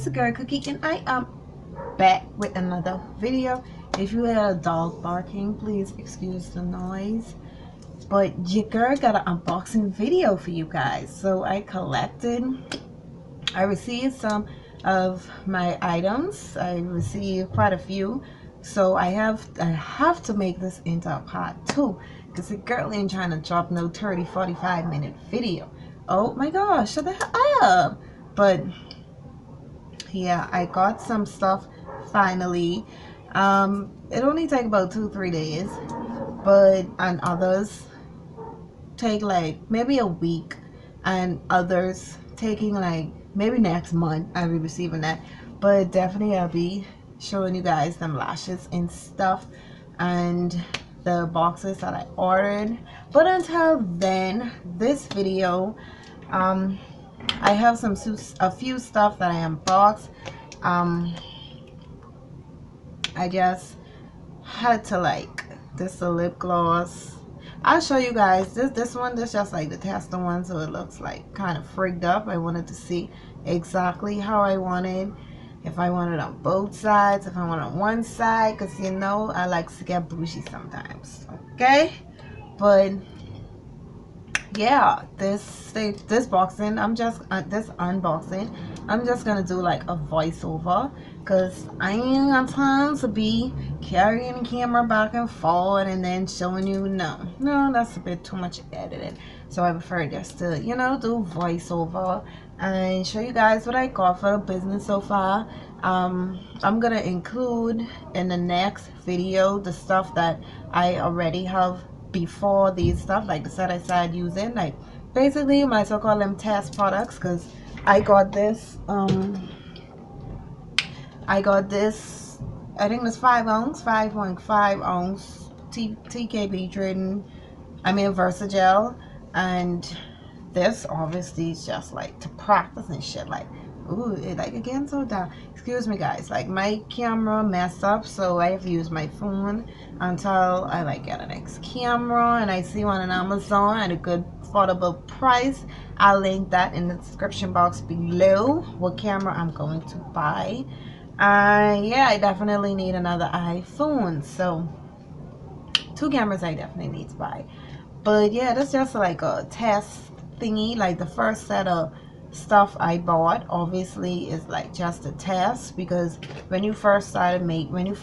your girl Cookie, and I am back with another video. If you hear a dog barking, please excuse the noise. But your girl got an unboxing video for you guys. So I received some of my items. I received quite a few. So I have to make this into a part 2 because the girl ain't trying to drop no 30-45 minute video. Oh my gosh, shut the hell up. But yeah, I got some stuff finally. It only take about 2-3 days, and others take like maybe a week, and others taking like maybe next month. I'll be receiving that, but definitely I'll be showing you guys them lashes and stuff and the boxes that I ordered. But until then, this video, I have a few stuff that I unboxed. I just had to like this a lip gloss. I'll show you guys this one. This just like the tester one, so it looks like kind of freaked up. I wanted to see exactly how I wanted, if I wanted on both sides, if I want on one side, because you know I like to get bougie sometimes. Okay, but yeah, this boxing, this unboxing, I'm just gonna do like a voiceover because I ain't got time to be carrying the camera back and forward and then showing you. No, that's a bit too much editing. So I prefer just to, you know, do voiceover and show you guys what I got for the business so far. I'm gonna include in the next video the stuff that I already have before these stuff, like the set I started using, like basically my so-called them test products, because I got this I think it's 5.5 ounce TKB driven, Versagel, and this obviously is just like to practice and shit. Like, ooh, like again, so down. Excuse me, guys. Like my camera messed up, so I have to use my phone until I like get a next camera, and I see one on Amazon at a good affordable price. I'll link that in the description box below. What camera I'm going to buy. Yeah, I definitely need another iPhone, so 2 cameras I definitely need to buy. But yeah, that's just like a test thingy. Like the first set of stuff I bought obviously is like just a test, because when you first started making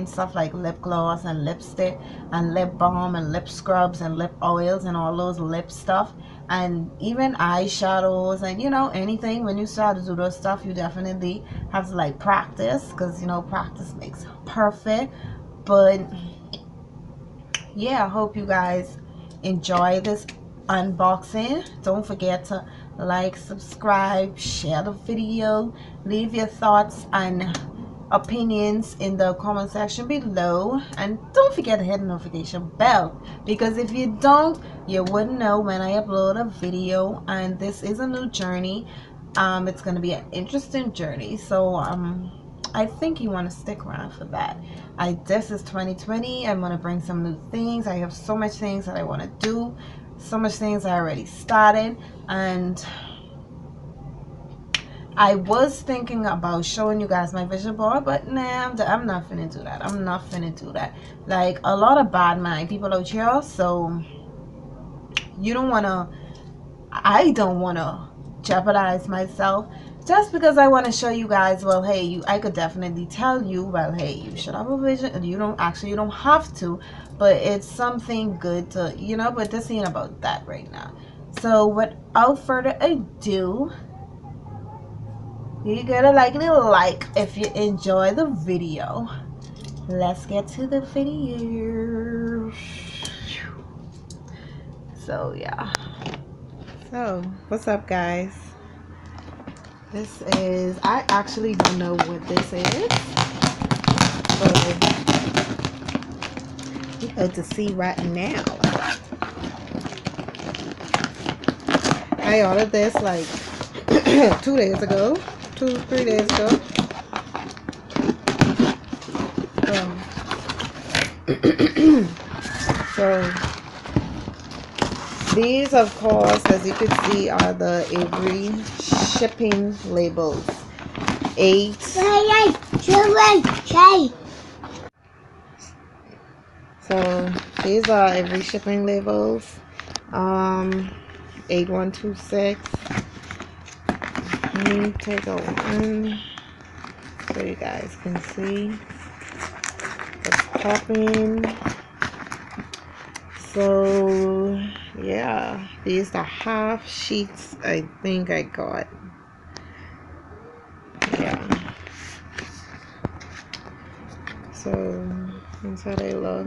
stuff like lip gloss and lipstick and lip balm and lip scrubs and lip oils and all those lip stuff and even eyeshadows and, you know, anything, when you start to do those stuff, you definitely have to like practice, because, you know, practice makes perfect. But yeah, I hope you guys enjoy this unboxing. Don't forget to like, subscribe, share the video, leave your thoughts and opinions in the comment section below, and don't forget to hit the notification bell, because if you don't, you wouldn't know when I upload a video. And this is a new journey. It's going to be an interesting journey, so I think you want to stick around for that. This is 2020. I'm going to bring some new things. I have so much things that I want to do, so much things I already started, and I was thinking about showing you guys my vision board, but nah, I'm not finna do that. I'm not finna do that. Like, a lot of bad mind people out here, so you don't want to, I don't want to jeopardize myself just because I want to show you guys, well, hey, I could definitely tell you, well, hey, you should have a vision. You don't have to, but it's something good to, you know. But this ain't about that right now. So without further ado, you gotta like if you enjoy the video. Let's get to the video. So yeah, so what's up, guys? This is, I actually don't know what this is, but you have to see right now. I ordered this like 2 days ago, 2-3 days ago. So these, of course, as you can see, are the Hngr shipping labels. 8. So these are every shipping labels. 8126. Let me take a one so you guys can see. It's popping. So yeah, these are half sheets I think I got. Yeah. So that's how they look.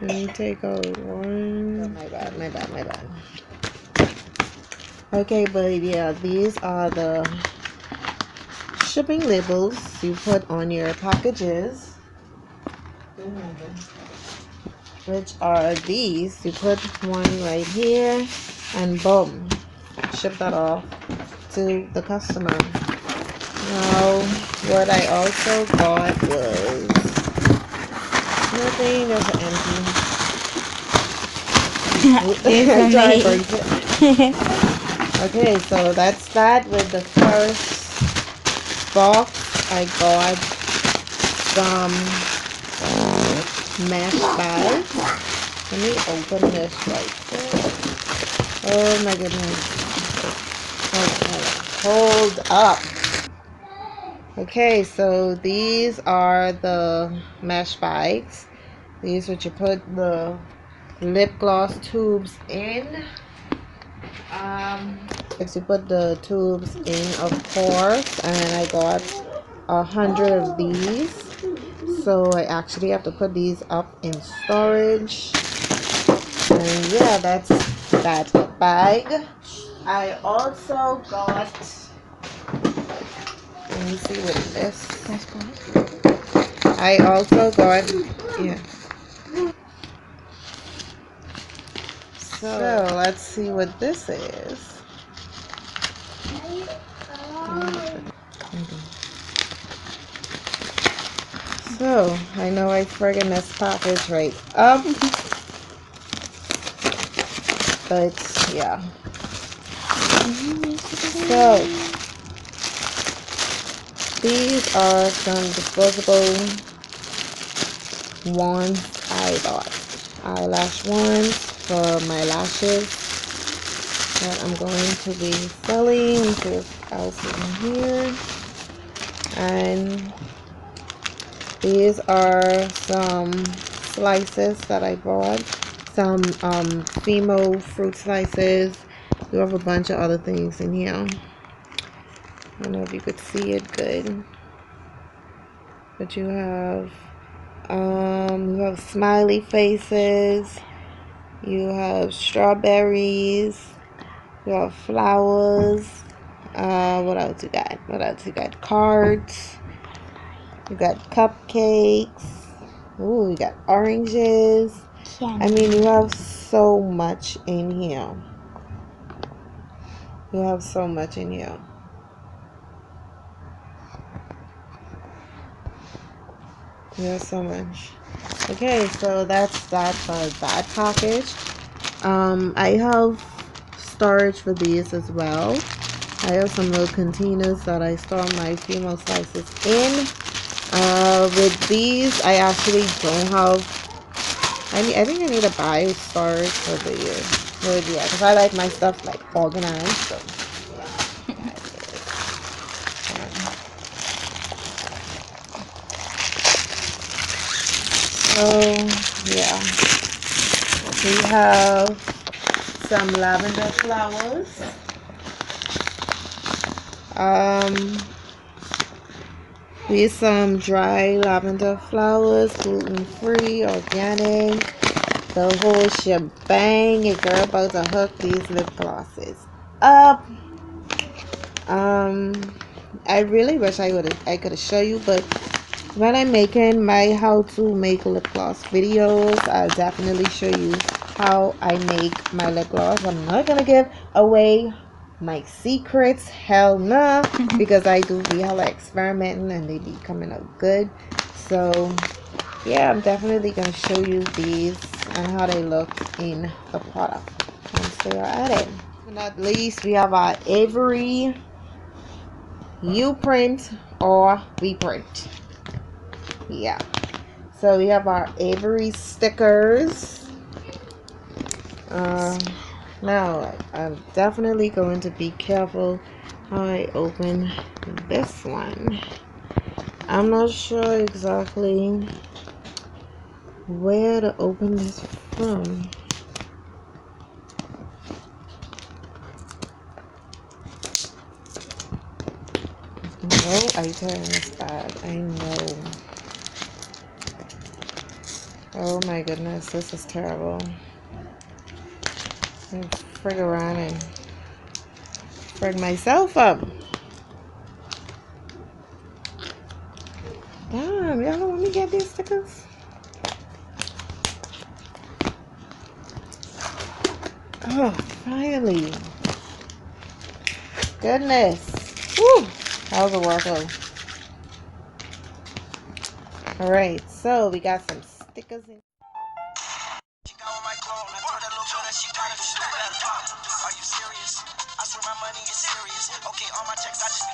Let me take out one. Oh, my bad. Okay, but yeah, these are the shipping labels you put on your packages, which are these. You put one right here and boom, ship that off to the customer. Now, what I also got was nothing, just empty. Okay, so that's that with the first box. I got some mesh bags. Let me open this right quick. Oh my goodness. Hold up. Okay, so these are the mesh bags. These what you put the lip gloss tubes in. You put the tubes in, of course, and I got 100 of these. So I actually have to put these up in storage. And yeah, that's that bag. I also got, let me see what it is. I also got, yeah. So let's see what this is. So I know I friggin' this package right up, but yeah. So these are some disposable wands I bought. Eyelash wands for my lashes that I'm going to be selling. Let me see what else is in here. And these are some slices that I bought. Some Fimo fruit slices. We have a bunch of other things in here. I don't know if you could see it good. But you have smiley faces. You have strawberries. You have flowers. What else you got? You got cards. You got cupcakes. Ooh, you got oranges. Candy. I mean, you have so much in here. You have so much in here. There's so much. Okay, so that's that for that package. I have storage for these as well. I have some little containers that I store my female slices in. With these, I actually don't have. I think I need to buy storage for the yeah, because I like my stuff like organized. So yeah, we have some lavender flowers. These some dry lavender flowers, gluten-free, organic, the whole shebang. Your girl about to hook these lip glosses up. I really wish I could show you, but when I'm making my how to make lip gloss videos, I'll definitely show you how I make my lip gloss. I'm not gonna give away my secrets, hell no, because I do be hella experimenting and they be coming out good. So yeah, I'm definitely gonna show you these and how they look in the product once they are added. Not least, we have our Avery U print or V print. Yeah. So we have our Avery stickers. Now I'm definitely going to be careful how I open this one. I'm not sure exactly where to open this from. No item is bad. I know. Oh my goodness, this is terrible. I frig around and frig myself up. Damn, y'all don't want me to get these stickers? Oh, finally. Goodness. Woo. How's the work go? Alright, so we got some stickers in. Are you serious? I swear my money is serious. Okay, all my checks, I just